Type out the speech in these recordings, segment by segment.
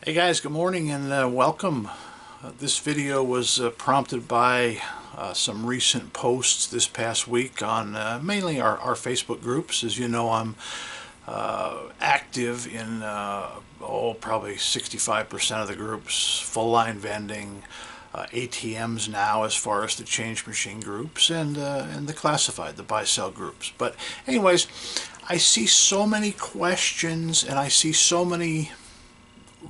Hey guys, good morning and welcome. This video was prompted by some recent posts this past week on mainly our Facebook groups. As you know, I'm active in probably 65% of the groups, full line vending, ATMs now as far as the change machine groups, and the classified, the buy sell groups. But anyways, I see so many questions and I see so many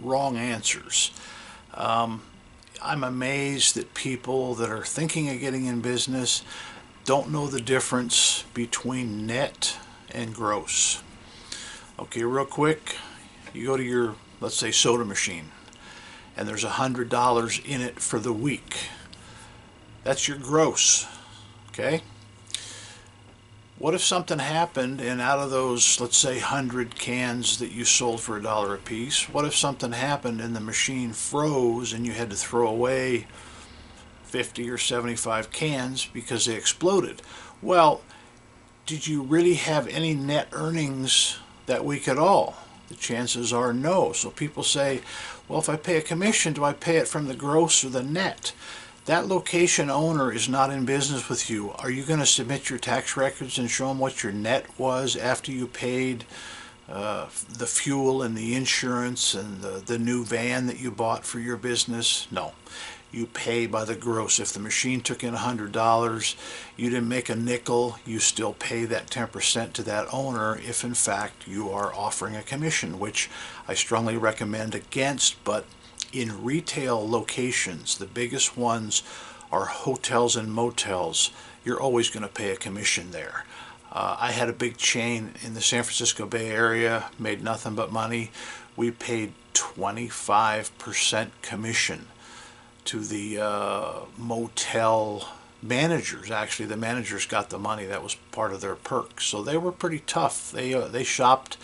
wrong answers. I'm amazed that people that are thinking of getting in business don't know the difference between net and gross. Okay, real quick, you go to your, let's say, soda machine, and there's $100 in it for the week. That's your gross, okay? What if something happened and out of those, let's say, 100 cans that you sold for $1 a piece, what if something happened and the machine froze and you had to throw away 50 or 75 cans because they exploded? Well, did you really have any net earnings that week at all? The chances are no. So people say, well, if I pay a commission, do I pay it from the gross or the net? That location owner is not in business with you. Are you going to submit your tax records and show them what your net was after you paid the fuel and the insurance and the new van that you bought for your business? No. You pay by the gross. If the machine took in $100, you didn't make a nickel, you still pay that 10% to that owner if in fact you are offering a commission, which I strongly recommend against. But in retail locations, the biggest ones are hotels and motels. You're always going to pay a commission there. I had a big chain in the San Francisco Bay Area, made nothing but money. We paid 25% commission to the motel managers. Actually, the managers got the money. That was part of their perks. So they were pretty tough. They shopped,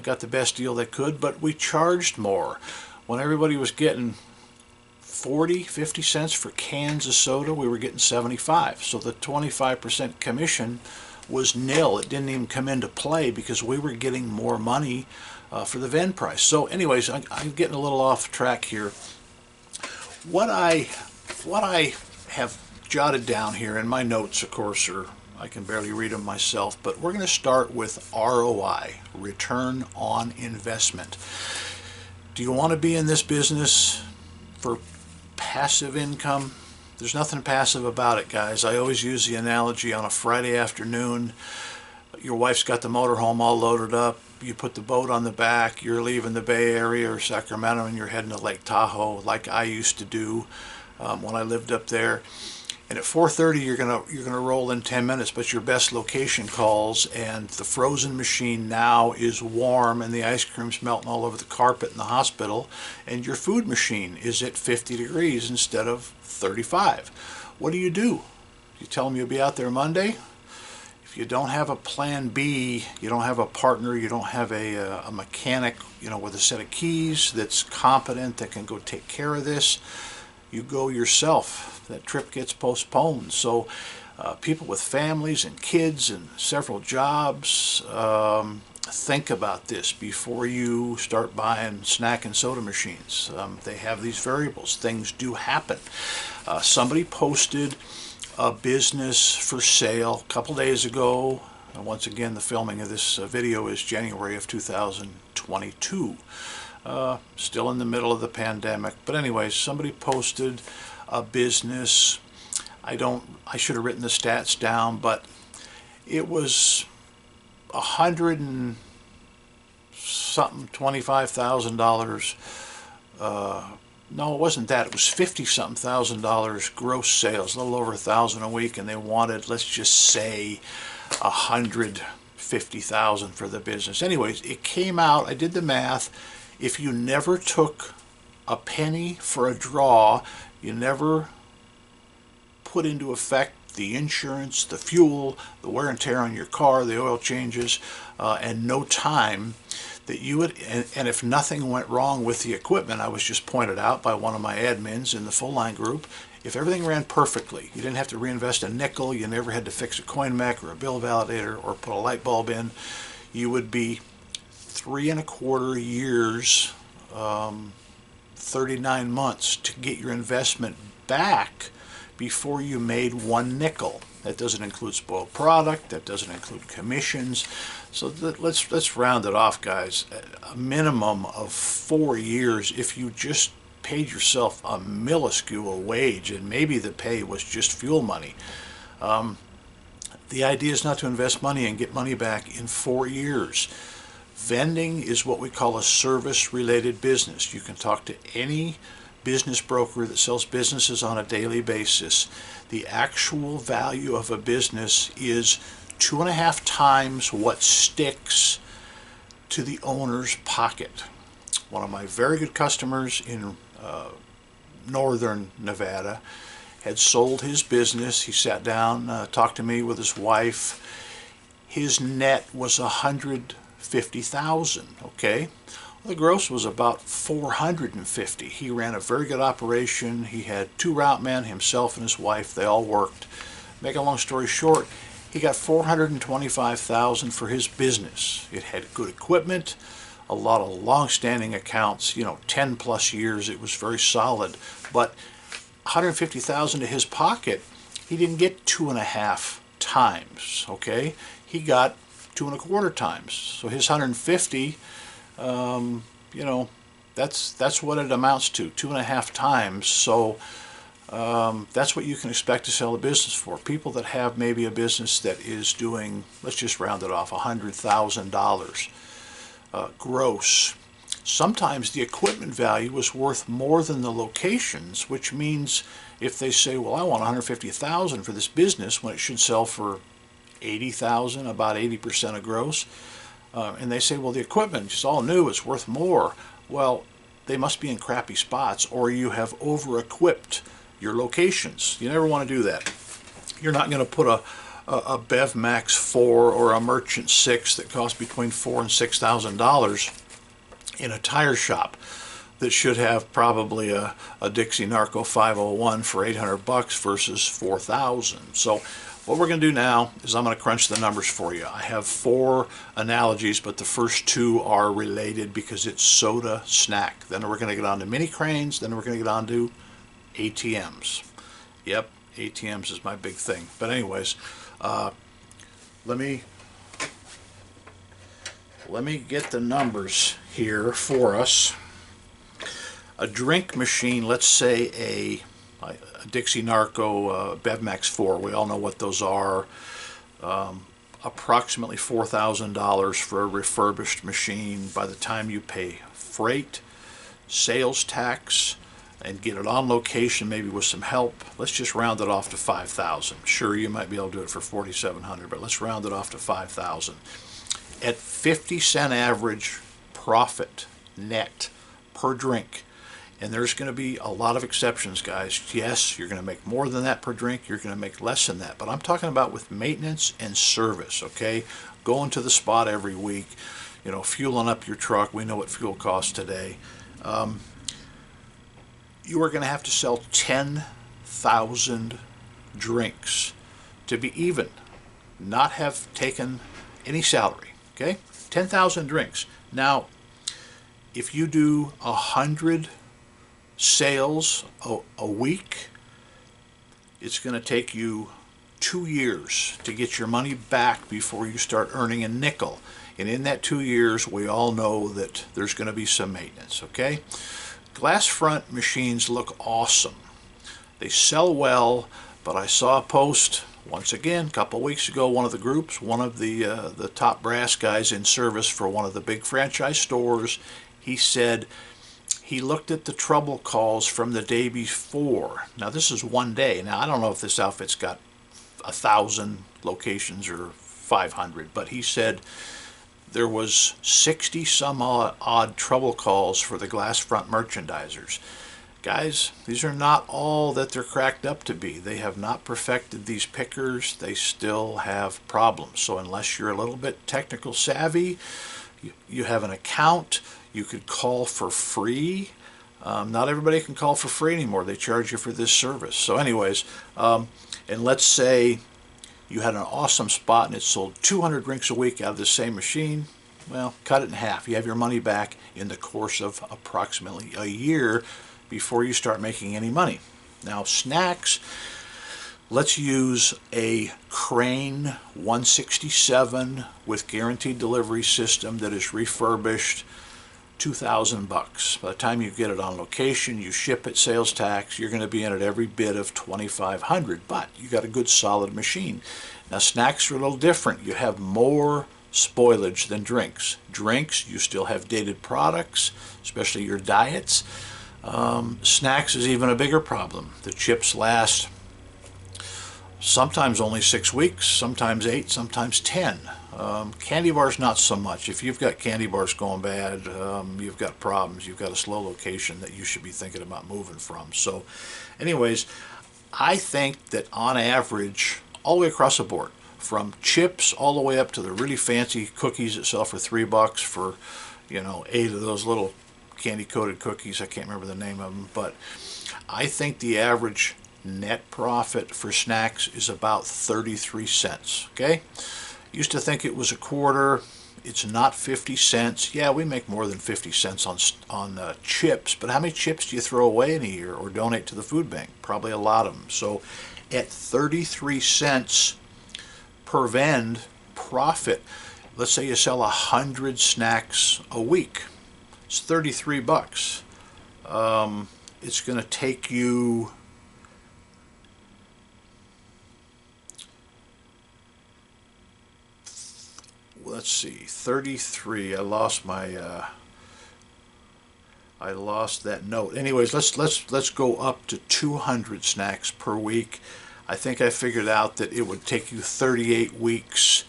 got the best deal they could, but we charged more. When everybody was getting 40, 50 cents for cans of soda, we were getting 75. So the 25% commission was nil. It didn't even come into play because we were getting more money for the vend price. So anyways, I'm getting a little off track here. What I have jotted down here in my notes, of course, are I can barely read them myself, but we're going to start with ROI, return on investment. Do you want to be in this business for passive income? There's nothing passive about it, guys. I always use the analogy on a Friday afternoon. Your wife's got the motorhome all loaded up. You put the boat on the back. You're leaving the Bay Area or Sacramento and you're heading to Lake Tahoe like I used to do when I lived up there. And at 4:30 you're gonna roll in 10 minutes, but your best location calls and the frozen machine now is warm and the ice cream's melting all over the carpet in the hospital and your food machine is at 50 degrees instead of 35. What do? You tell them you'll be out there Monday? If you don't have a plan B, you don't have a partner, you don't have a mechanic, with a set of keys that's competent that can go take care of this, you go yourself. That trip gets postponed. So people with families and kids and several jobs, think about this before you start buying snack and soda machines. They have these variables. Things do happen. Somebody posted a business for sale a couple days ago. And once again, the filming of this video is January of 2022. Still in the middle of the pandemic. But anyways, somebody posted a business. I should have written the stats down, but it was $125,000. No, it wasn't that. It was $50-something thousand gross sales, a little over $1,000 a week, and they wanted, let's just say, $150,000 for the business. Anyways, it came out. I did the math. If you never took a penny for a draw, you never put into effect the insurance, the fuel, the wear and tear on your car, the oil changes, and no time, that you would, and if nothing went wrong with the equipment, I was just pointed out by one of my admins in the full line group, if everything ran perfectly, you didn't have to reinvest a nickel, you never had to fix a coin mech or a bill validator or put a light bulb in, you would be 3.25 years 39 months to get your investment back before you made one nickel. That doesn't include spoiled product, that doesn't include commissions. So let's round it off, guys. A minimum of 4 years if you just paid yourself a minuscule wage, and maybe the pay was just fuel money. The idea is not to invest money and get money back in 4 years. Vending is what we call a service-related business. You can talk to any business broker that sells businesses on a daily basis. The actual value of a business is 2.5 times what sticks to the owner's pocket. One of my very good customers in northern Nevada had sold his business. He sat down, talked to me with his wife. His net was $150,000. Okay, well, the gross was about $450,000. He ran a very good operation. He had 2 route men, himself and his wife. They all worked. Make a long story short, he got $425,000 for his business. It had good equipment, a lot of long-standing accounts, 10 plus years. It was very solid, but $150,000 to his pocket, he didn't get 2.5 times. Okay, he got 2.25 times. So his 150, that's what it amounts to, 2.5 times. So that's what you can expect to sell a business for. People that have maybe a business that is doing, let's just round it off, $100,000 gross. Sometimes the equipment value is worth more than the locations, which means if they say, well, I want $150,000 for this business when it should sell for $80,000, about 80% of gross, and they say, well, the equipment, it's all new, it's worth more. Well, they must be in crappy spots, or you have over-equipped your locations. You never want to do that. You're not going to put a Bev Max 4 or a Merchant 6 that costs between $4,000 and $6,000 in a tire shop that should have probably a Dixie Narco 501 for $800 versus $4,000. So what we're going to do now is I'm going to crunch the numbers for you. I have 4 analogies, but the first 2 are related because it's soda snack. Then we're going to get on to mini cranes. Then we're going to get on to ATMs. Yep, ATMs is my big thing. But anyways, let me get the numbers here for us. A drink machine, let's say a Dixie Narco Bev Max 4, we all know what those are. Approximately $4,000 for a refurbished machine. By the time you pay freight, sales tax, and get it on location, maybe with some help, let's just round it off to $5,000. Sure, you might be able to do it for $4,700, but let's round it off to $5,000. At 50-cent average profit net per drink. And there's going to be a lot of exceptions, guys. Yes, you're going to make more than that per drink. You're going to make less than that. But I'm talking about with maintenance and service, okay? Going to the spot every week, fueling up your truck. We know what fuel costs today. You are going to have to sell 10,000 drinks to be even, not have taken any salary, okay? 10,000 drinks. Now, if you do 100 sales a week, it's going to take you 2 years to get your money back before you start earning a nickel. And in that 2 years, we all know that there's going to be some maintenance, okay? Glass front machines look awesome. They sell well, but I saw a post, once again, a couple weeks ago, one of the groups, one of the top brass guys in service for one of the big franchise stores, he said he looked at the trouble calls from the day before. Now, this is one day. Now, I don't know if this outfit's got 1,000 locations or 500, but he said there was 60 some odd trouble calls for the glass front merchandisers. Guys, these are not all that they're cracked up to be. They have not perfected these pickers. They still have problems. So unless you're a little bit technical savvy, you have an account, you could call for free. Not everybody can call for free anymore. They charge you for this service. So anyways, and let's say you had an awesome spot and it sold 200 drinks a week out of the same machine. Well, cut it in half. You have your money back in the course of approximately a year before you start making any money. Now, snacks, let's use a Crane 167 with guaranteed delivery system that is refurbished, $2,000. By the time you get it on location, you ship it, sales tax, you're going to be in at every bit of $2,500, but you got a good solid machine. Now, snacks are a little different. You have more spoilage than drinks. Drinks, you still have dated products, especially your diets. Snacks is even a bigger problem. The chips last sometimes only 6 weeks, sometimes 8, sometimes 10. Candy bars, not so much. If you've got candy bars going bad, you've got problems. You've got a slow location that you should be thinking about moving from. So anyways, I think that on average, all the way across the board, from chips all the way up to the really fancy cookies that sell for $3 for, 8 of those little candy coated cookies. I can't remember the name of them, but I think the average net profit for snacks is about 33 cents. Okay, used to think it was a quarter. It's not 50 cents. Yeah, we make more than 50 cents on chips, but how many chips do you throw away in a year or donate to the food bank? Probably a lot of them. So at 33 cents per vend profit, let's say you sell 100 snacks a week, it's $33. It's going to take you, let's see, 33. I lost that note. Anyways, let's go up to 200 snacks per week. I think I figured out that it would take you 38 weeks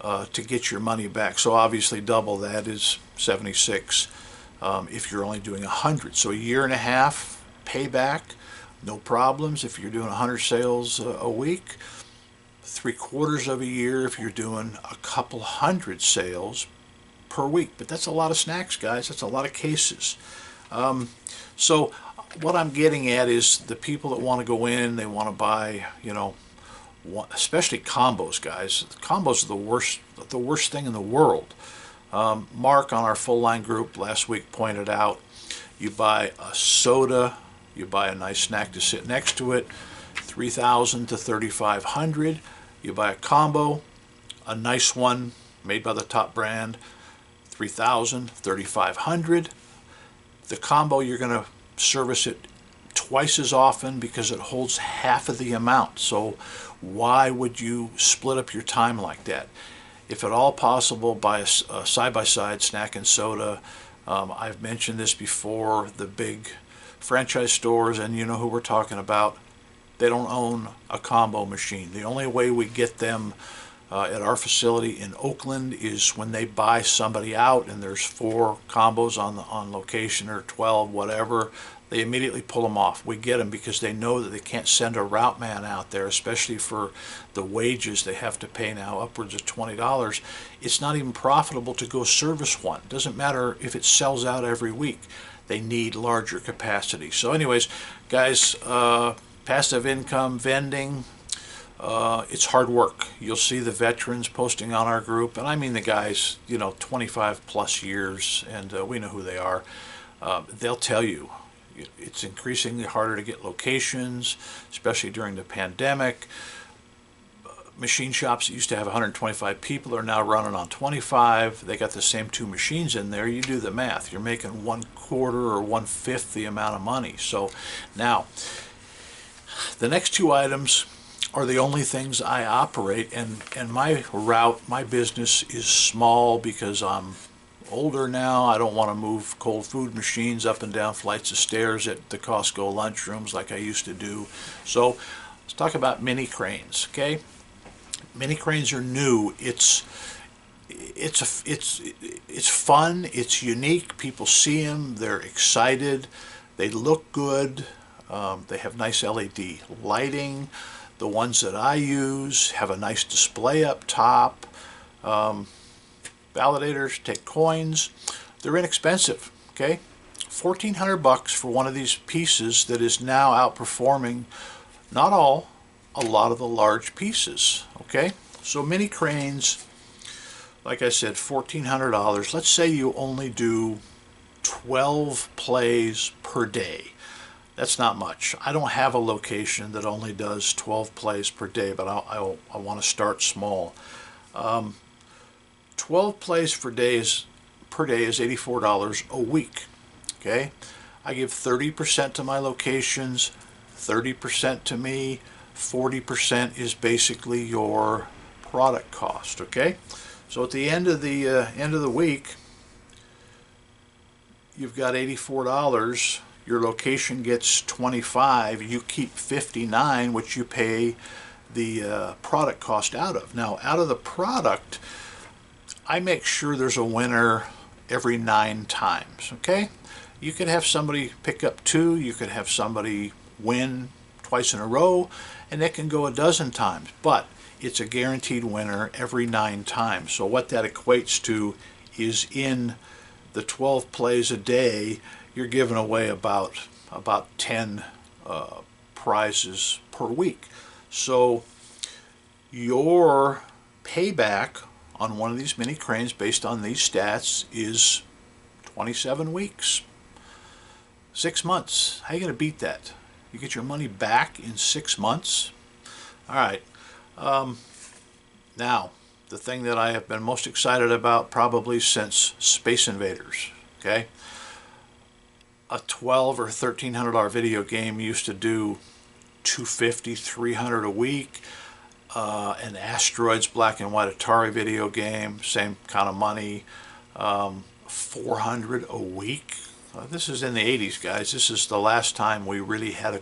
to get your money back. So obviously double that is 76 if you're only doing 100. So a year and a half payback, no problems if you're doing 100 sales a week. 3/4 of a year if you're doing a couple hundred sales per week. But that's a lot of snacks, guys. That's a lot of cases. So what I'm getting at is the people that want to go in, they want to buy, especially combos, guys. Combos are the worst thing in the world. Mark on our full line group last week pointed out, you buy a soda, you buy a nice snack to sit next to it, $3,000 to $3,500. You buy a combo, a nice one made by the top brand, $3,000, $3,500. The combo, you're going to service it twice as often because it holds half of the amount. So why would you split up your time like that? If at all possible, buy a side-by-side snack and soda. I've mentioned this before, the big franchise stores, and you know who we're talking about, they don't own a combo machine. The only way we get them at our facility in Oakland is when they buy somebody out and there's 4 combos on location or 12, whatever. They immediately pull them off. We get them because they know that they can't send a route man out there, especially for the wages they have to pay now, upwards of $20. It's not even profitable to go service one. It doesn't matter if it sells out every week. They need larger capacity. So anyways, guys, passive income, vending, it's hard work. You'll see the veterans posting on our group, and I mean the guys, 25 plus years, and we know who they are. They'll tell you it's increasingly harder to get locations, especially during the pandemic. Machine shops that used to have 125 people are now running on 25. They got the same 2 machines in there. You do the math. You're making 1/4 or 1/5 the amount of money. So now, the next 2 items are the only things I operate, and my business is small because I'm older now. I don't want to move cold food machines up and down flights of stairs at the Costco lunchrooms like I used to do. So let's talk about mini cranes, okay? Mini cranes are new. It's fun. It's unique. People see them. They're excited. They look good. They have nice LED lighting. The ones that I use have a nice display up top. Validators take coins. They're inexpensive, okay? $1,400 for one of these pieces that is now outperforming, not all, a lot of the large pieces, okay? So mini cranes, like I said, $1,400. Let's say you only do 12 plays per day. That's not much. I don't have a location that only does 12 plays per day, but I want to start small. 12 plays per day is $84 a week. Okay, I give 30% to my locations, 30% to me, 40% is basically your product cost. Okay, so at the end of the week, you've got $84. Your location gets 25. You keep 59, which you pay the product cost out of. Now, out of the product, I make sure there's a winner every 9 times. Okay, you could have somebody pick up 2. You could have somebody win twice in a row, and it can go a dozen times. But it's a guaranteed winner every 9 times. So what that equates to is, in the 12 plays a day, you're giving away about 10 prizes per week. So your payback on one of these mini cranes, based on these stats, is 27 weeks. 6 months. How are you going to beat that? You get your money back in 6 months? All right. Now, the thing that I have been most excited about probably since Space Invaders. Okay, a $1,200 or $1,300 video game used to do $250, $300 a week. An Asteroids black and white Atari video game, same kind of money, $400 a week. This is in the 80s, guys. This is the last time we really had a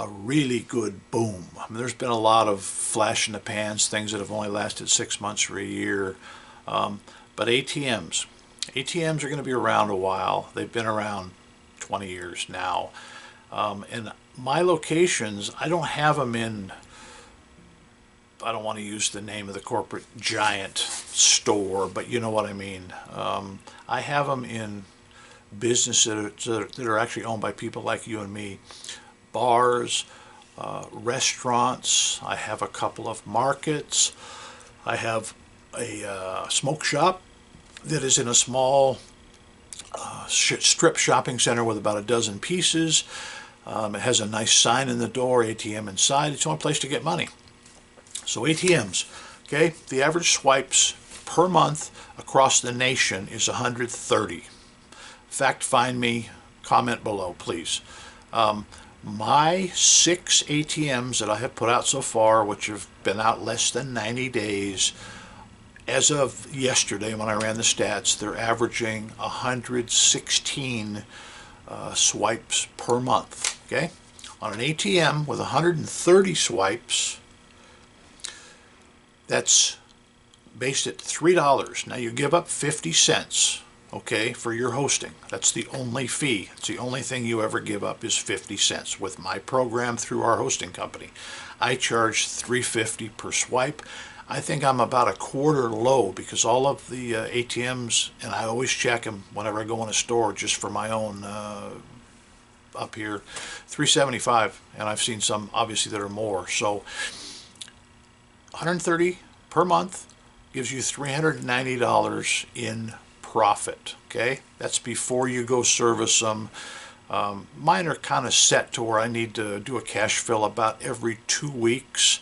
really good boom. I mean, there's been a lot of flash in the pans, things that have only lasted 6 months or a year. But ATMs are going to be around a while. They've been around 20 years now. And my locations, I don't have them in, I don't want to use the name of the corporate giant store, but you know what I mean. I have them in businesses that are actually owned by people like you and me. Bars, restaurants. I have a couple of markets. I have a smoke shop that is in a small strip shopping center with about a dozen pieces. It has a nice sign in the door, ATM inside. It's the only place to get money. So ATMs, okay, the average swipes per month across the nation is 130. Fact find me, comment below, please. My 6 ATMs that I have put out so far, which have been out less than 90 days, as of yesterday when I ran the stats, they're averaging 116 swipes per month. Okay, on an ATM with 130 swipes, that's based at $3. Now you give up 50 cents. Okay, for your hosting. That's the only fee. It's the only thing you ever give up is 50 cents with my program through our hosting company. I charge $3.50 per swipe. I think I'm about a quarter low because all of the ATMs, and I always check them whenever I go in a store just for my own up here, $3.75, and I've seen some obviously that are more. So 130 per month gives you $390 in profit. Okay, that's before you go service them. Mine are kind of set to where I need to do a cash fill about every 2 weeks.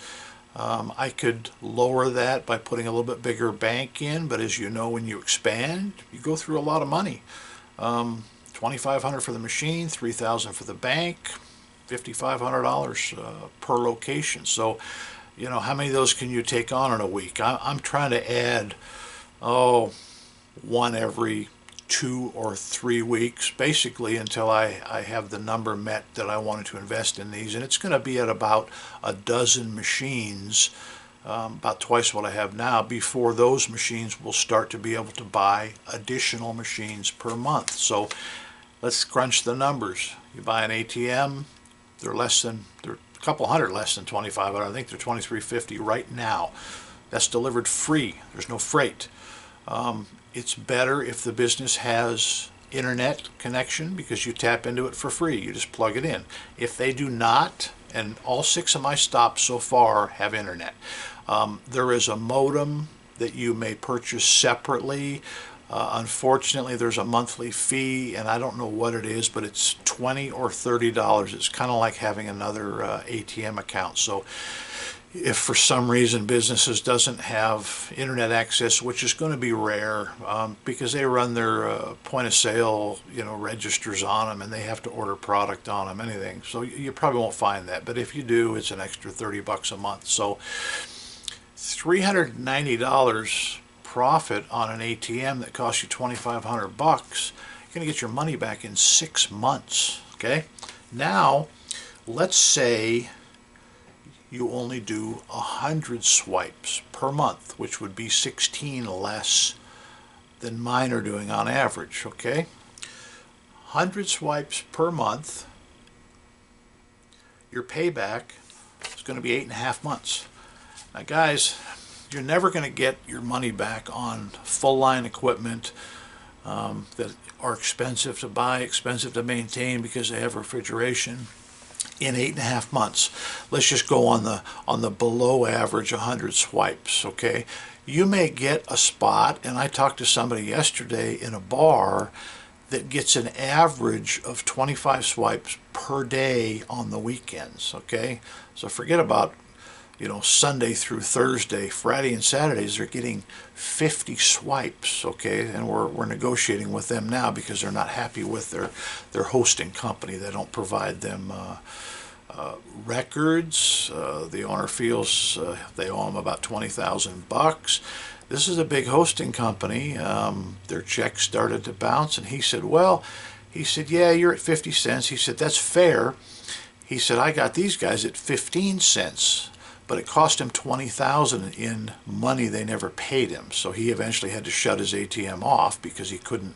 I could lower that by putting a little bit bigger bank in, but as you know, when you expand, you go through a lot of money. $2,500 for the machine, $3,000 for the bank, $5,500 per location. So, you know, how many of those can you take on in a week? I'm trying to add, one every 2 or 3 weeks, basically until I have the number met that I wanted to invest in these. And it's going to be at about a dozen machines, about twice what I have now, before those machines will start to be able to buy additional machines per month. So let's crunch the numbers. You buy an ATM, they're a couple hundred less than $2,500. I think they're $23.50 right now. That's delivered free. There's no freight. It's better if the business has internet connection because you tap into it for free. You just plug it in. If they do not, and all 6 of my stops so far have internet, there is a modem that you may purchase separately. Unfortunately, there's a monthly fee, and I don't know what it is, but it's $20 or $30. It's kind of like having another ATM account. So if for some reason businesses doesn't have internet access, which is going to be rare because they run their point of sale, registers on them, and they have to order product on them, anything. So you probably won't find that. But if you do, it's an extra $30 a month. So $390 profit on an ATM that costs you $2,500, you're going to get your money back in 6 months. Okay, now let's say you only do 100 swipes per month, which would be 16 less than mine are doing on average. Okay, 100 swipes per month, your payback is going to be 8.5 months. Now guys, you're never going to get your money back on full line equipment that are expensive to buy, expensive to maintain because they have refrigeration, in 8.5 months. Let's just go on the below average 100 swipes. Okay, you may get a spot, and I talked to somebody yesterday in a bar that gets an average of 25 swipes per day on the weekends. Okay, so forget about Sunday through Thursday. Friday and Saturdays they're getting 50 swipes. Okay, and we're negotiating with them now because they're not happy with their hosting company. They don't provide them records. The owner feels they owe them about $20,000. This is a big hosting company. Their checks started to bounce, and he said, yeah, you're at 50 cents. He said, that's fair. He said, I got these guys at 15 cents. But it cost him $20,000 in money they never paid him. So he eventually had to shut his ATM off because he couldn't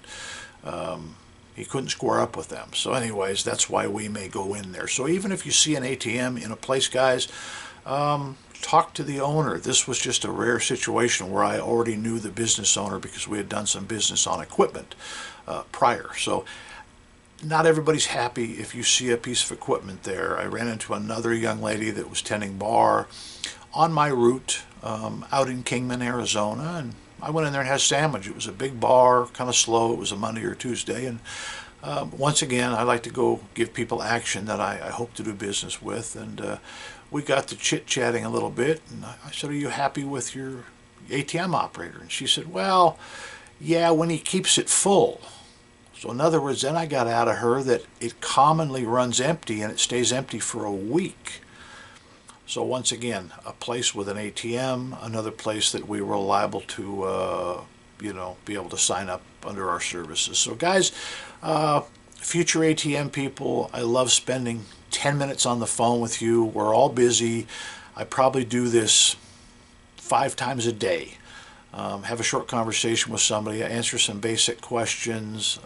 square up with them. So anyways, that's why we may go in there. So even if you see an ATM in a place, guys, talk to the owner. This was just a rare situation where I already knew the business owner because we had done some business on equipment prior. So not everybody's happy if you see a piece of equipment there. I ran into another young lady that was tending bar on my route out in Kingman, Arizona, and I went in there and had a sandwich. It was a big bar, kind of slow. It was a Monday or Tuesday, and once again, I like to go give people action that I hope to do business with, and we got to chit-chatting a little bit, and I said, are you happy with your ATM operator? And she said, well, yeah, when he keeps it full. So in other words, then I got out of her that it commonly runs empty and it stays empty for a week. So once again, a place with an ATM, another place that we were liable to, be able to sign up under our services. So guys, future ATM people, I love spending 10 minutes on the phone with you. We're all busy. I probably do this 5 times a day. Have a short conversation with somebody, answer some basic questions,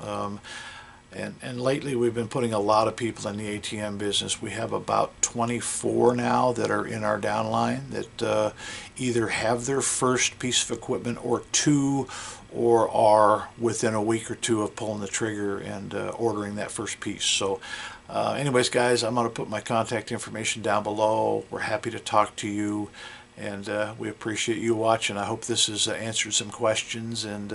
and lately we've been putting a lot of people in the ATM business. We have about 24 now that are in our downline that either have their first piece of equipment or 2, or are within a week or 2 of pulling the trigger and ordering that first piece. So anyways, guys, I'm going to put my contact information down below. We're happy to talk to you. And we appreciate you watching. I hope this has answered some questions. And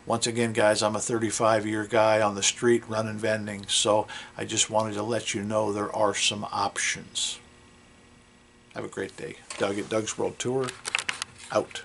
once again, guys, I'm a 35-year guy on the street running vending. So I just wanted to let you know there are some options. Have a great day. Doug at Doug's World Tour, out.